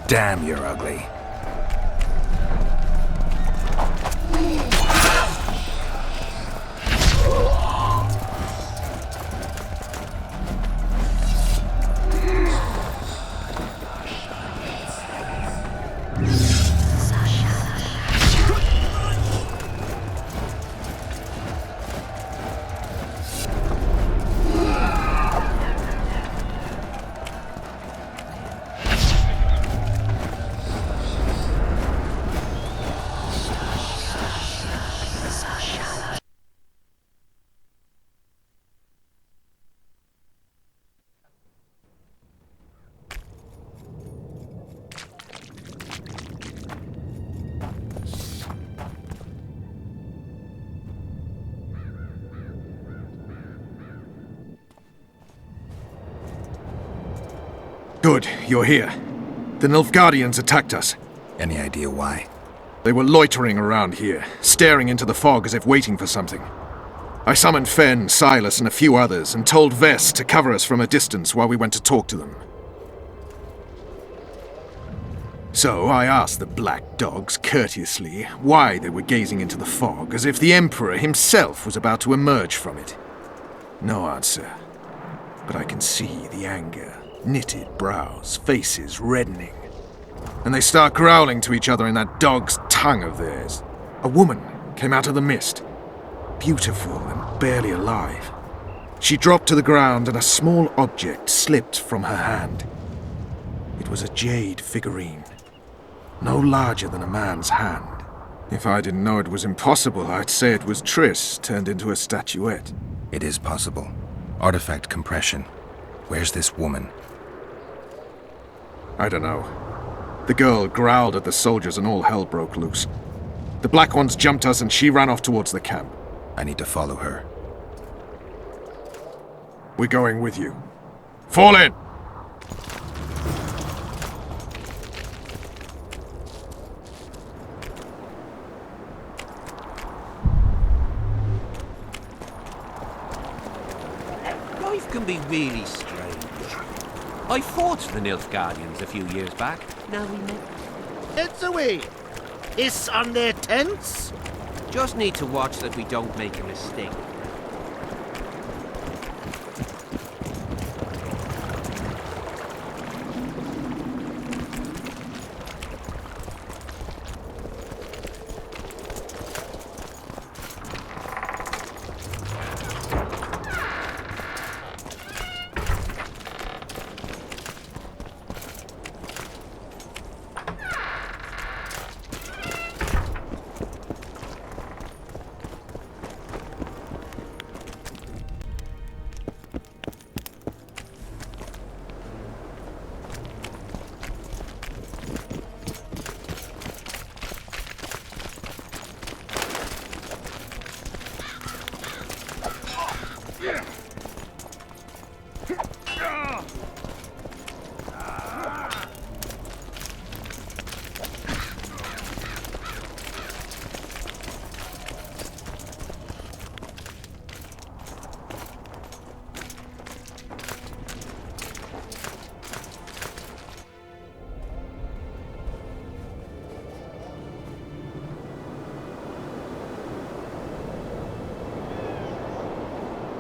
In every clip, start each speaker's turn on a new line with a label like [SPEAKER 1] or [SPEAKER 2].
[SPEAKER 1] Damn, you're ugly.
[SPEAKER 2] Good, you're here. The Nilfgaardians attacked us.
[SPEAKER 1] Any idea why?
[SPEAKER 2] They were loitering around here, staring into the fog as if waiting for something. I summoned Fen, Silas, and a few others, and told Vess to cover us from a distance while we went to talk to them. So I asked the black dogs courteously why they were gazing into the fog as if the Emperor himself was about to emerge from it. No answer. But I can see the anger. Knitted brows, faces reddening. And they start growling to each other in that dog's tongue of theirs. A woman came out of the mist. Beautiful and barely alive. She dropped to the ground and a small object slipped from her hand. It was a jade figurine. No larger than a man's hand. If I didn't know it was impossible, I'd say it was Triss turned into a statuette.
[SPEAKER 1] It is possible. Artifact compression. Where's this woman?
[SPEAKER 2] I don't know. The girl growled at the soldiers and all hell broke loose. The black ones jumped us and she ran off towards the camp.
[SPEAKER 1] I need to follow her.
[SPEAKER 2] We're going with you. Fall in!
[SPEAKER 3] Life can be really strange. I fought the Nilfgaardians a few years back. Now we met.
[SPEAKER 4] Heads away. Is on their tents?
[SPEAKER 3] Just need to watch that we don't make a mistake.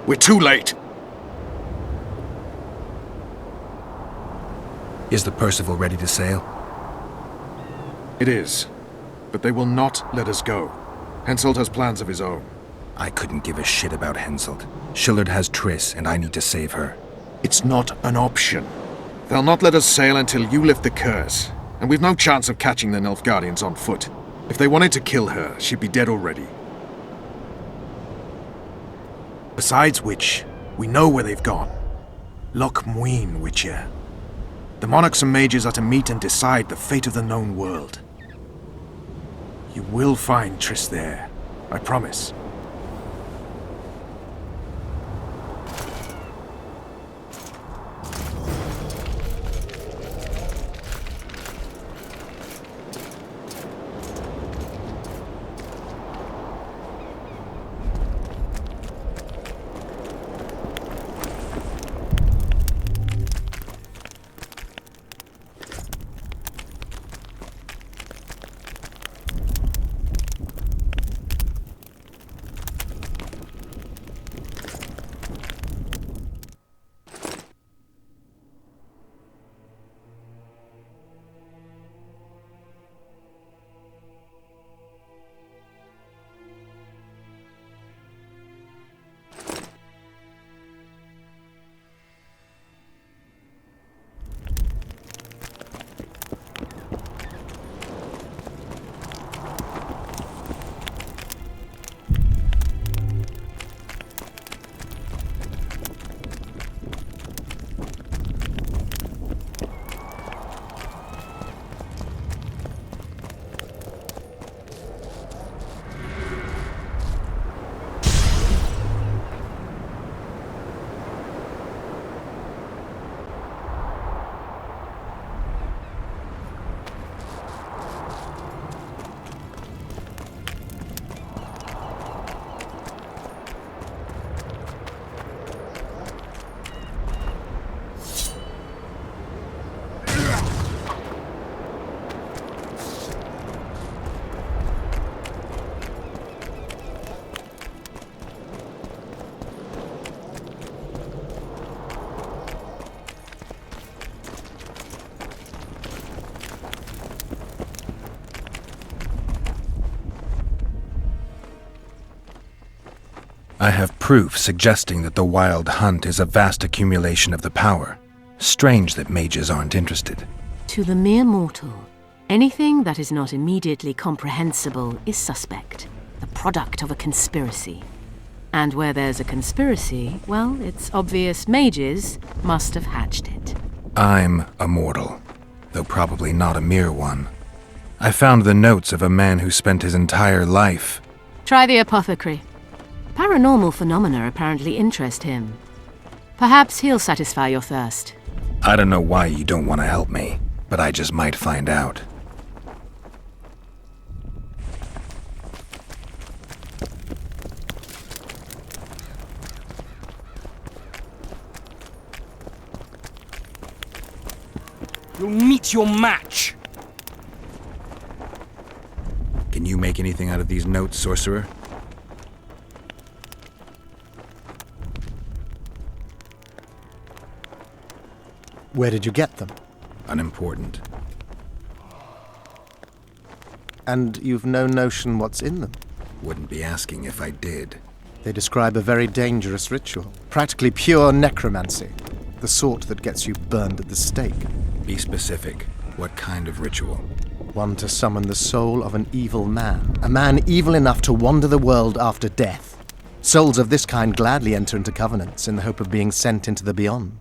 [SPEAKER 2] We're too late.
[SPEAKER 1] Is the Percival ready to sail?
[SPEAKER 2] It is. But they will not let us go. Henselt has plans of his own.
[SPEAKER 1] I couldn't give a shit about Henselt. Shillard has Triss, and I need to save her.
[SPEAKER 2] It's not an option. They'll not let us sail until you lift the curse. And we've no chance of catching the Nilfgaardians on foot. If they wanted to kill her, she'd be dead already. Besides which, we know where they've gone. Loch Muin, Witcher. The monarchs and mages are to meet and decide the fate of the known world. You will find Triss there, I promise.
[SPEAKER 1] I have proof suggesting that the Wild Hunt is a vast accumulation of the power. Strange that mages aren't interested.
[SPEAKER 5] To the mere mortal, anything that is not immediately comprehensible is suspect, the product of a conspiracy. And where there's a conspiracy, well, it's obvious mages must have hatched it.
[SPEAKER 1] I'm a mortal, though probably not a mere one. I found the notes of a man who spent his entire life.
[SPEAKER 5] Try the apothecary. Paranormal phenomena apparently interest him. Perhaps he'll satisfy your thirst.
[SPEAKER 1] I don't know why you don't want to help me, but I just might find out.
[SPEAKER 6] You'll meet your match.
[SPEAKER 1] Can you make anything out of these notes, sorcerer?
[SPEAKER 7] Where did you get them?
[SPEAKER 1] Unimportant.
[SPEAKER 7] And you've no notion what's in them?
[SPEAKER 1] Wouldn't be asking if I did.
[SPEAKER 7] They describe a very dangerous ritual. Practically pure necromancy. The sort that gets you burned at the stake.
[SPEAKER 1] Be specific. What kind of ritual?
[SPEAKER 7] One to summon the soul of an evil man. A man evil enough to wander the world after death. Souls of this kind gladly enter into covenants in the hope of being sent into the beyond.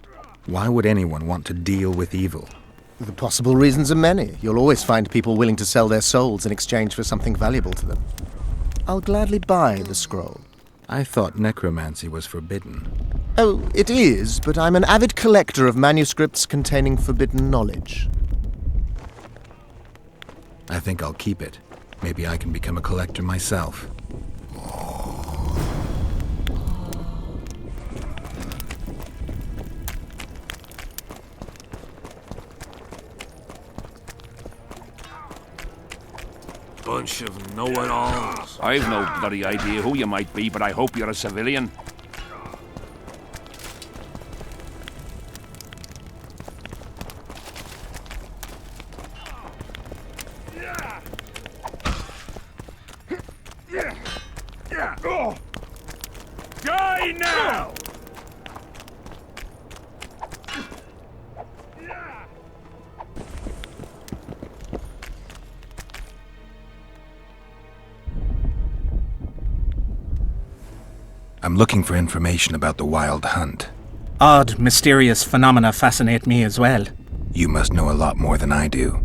[SPEAKER 1] Why would anyone want to deal with evil?
[SPEAKER 7] The possible reasons are many. You'll always find people willing to sell their souls in exchange for something valuable to them. I'll gladly buy the scroll.
[SPEAKER 1] I thought necromancy was forbidden.
[SPEAKER 7] Oh, it is, but I'm an avid collector of manuscripts containing forbidden knowledge.
[SPEAKER 1] I think I'll keep it. Maybe I can become a collector myself.
[SPEAKER 6] Bunch of know-it-alls.
[SPEAKER 3] I've no bloody idea who you might be, but I hope you're a civilian.
[SPEAKER 6] Die now!
[SPEAKER 1] I'm looking for information about the Wild Hunt.
[SPEAKER 8] Odd, mysterious phenomena fascinate me as well.
[SPEAKER 1] You must know a lot more than I do.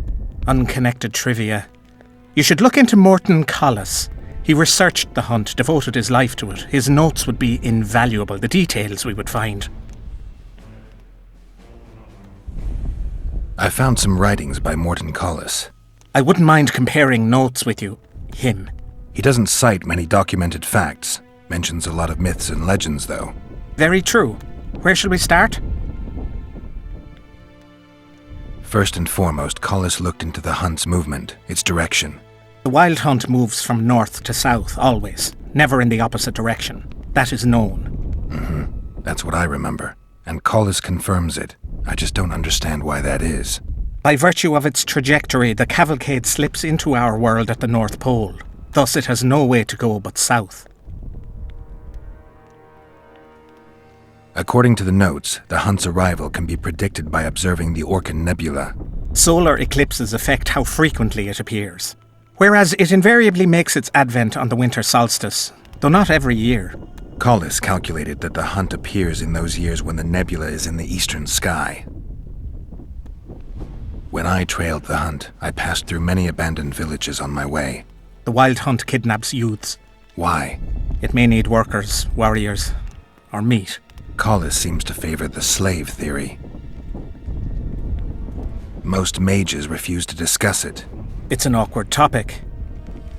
[SPEAKER 8] Unconnected trivia. You should look into Morton Collis. He researched the hunt, devoted his life to it. His notes would be invaluable, the details we would find.
[SPEAKER 1] I found some writings by Morton Collis.
[SPEAKER 8] I wouldn't mind comparing notes with you. Him.
[SPEAKER 1] He doesn't cite many documented facts. Mentions a lot of myths and legends, though.
[SPEAKER 8] Very true. Where shall we start?
[SPEAKER 1] First and foremost, Collis looked into the hunt's movement, its direction.
[SPEAKER 8] The wild hunt moves from north to south, always. Never in the opposite direction. That is known.
[SPEAKER 1] That's what I remember. And Collis confirms it. I just don't understand why that is.
[SPEAKER 8] By virtue of its trajectory, the cavalcade slips into our world at the North Pole. Thus it has no way to go but south.
[SPEAKER 1] According to the notes, the hunt's arrival can be predicted by observing the Orcan Nebula.
[SPEAKER 8] Solar eclipses affect how frequently it appears, whereas it invariably makes its advent on the winter solstice, though not every year.
[SPEAKER 1] Collis calculated that the hunt appears in those years when the nebula is in the eastern sky. When I trailed the hunt, I passed through many abandoned villages on my way.
[SPEAKER 8] The wild hunt kidnaps youths.
[SPEAKER 1] Why?
[SPEAKER 8] It may need workers, warriors, or meat.
[SPEAKER 1] Collis seems to favor the slave theory. Most mages refuse to discuss it.
[SPEAKER 8] It's an awkward topic.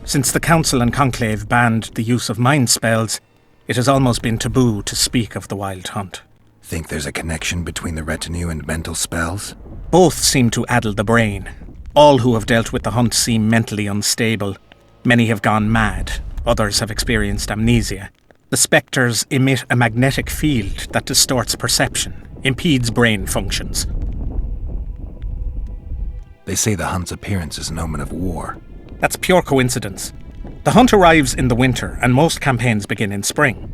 [SPEAKER 8] Since the Council and Conclave banned the use of mind spells, it has almost been taboo to speak of the wild hunt.
[SPEAKER 1] Think there's a connection between the retinue and mental spells?
[SPEAKER 8] Both seem to addle the brain. All who have dealt with the hunt seem mentally unstable. Many have gone mad. Others have experienced amnesia. The spectres emit a magnetic field that distorts perception, impedes brain functions.
[SPEAKER 1] They say the hunt's appearance is an omen of war.
[SPEAKER 8] That's pure coincidence. The hunt arrives in the winter, and most campaigns begin in spring.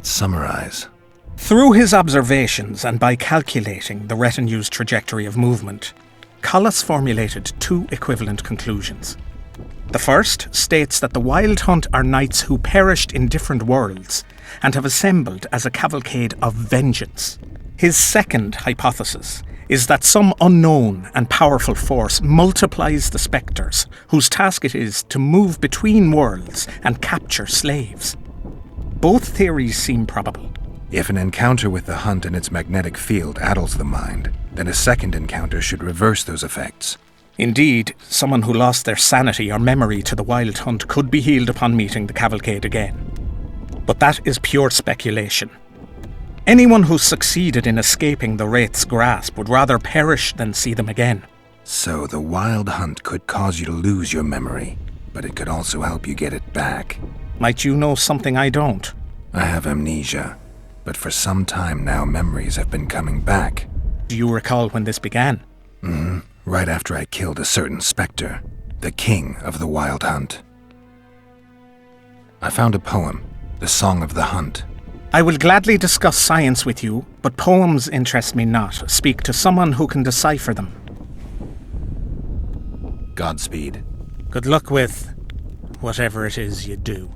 [SPEAKER 1] summarize.
[SPEAKER 8] Through his observations and by calculating the retinue's trajectory of movement, Collis formulated two equivalent conclusions. The first states that the Wild Hunt are knights who perished in different worlds and have assembled as a cavalcade of vengeance. His second hypothesis is that some unknown and powerful force multiplies the spectres, whose task it is to move between worlds and capture slaves. Both theories seem probable.
[SPEAKER 1] If an encounter with the Hunt and its magnetic field addles the mind, then a second encounter should reverse those effects.
[SPEAKER 8] Indeed, someone who lost their sanity or memory to the Wild Hunt could be healed upon meeting the cavalcade again. But that is pure speculation. Anyone who succeeded in escaping the Wraith's grasp would rather perish than see them again.
[SPEAKER 1] So the Wild Hunt could cause you to lose your memory, but it could also help you get it back.
[SPEAKER 8] Might you know something I don't?
[SPEAKER 1] I have amnesia, but for some time now memories have been coming back.
[SPEAKER 8] Do you recall when this began?
[SPEAKER 1] Right after I killed a certain spectre, the king of the Wild Hunt. I found a poem, The Song of the Hunt.
[SPEAKER 8] I will gladly discuss science with you, but poems interest me not. Speak to someone who can decipher them.
[SPEAKER 1] Godspeed.
[SPEAKER 8] Good luck with whatever it is you do.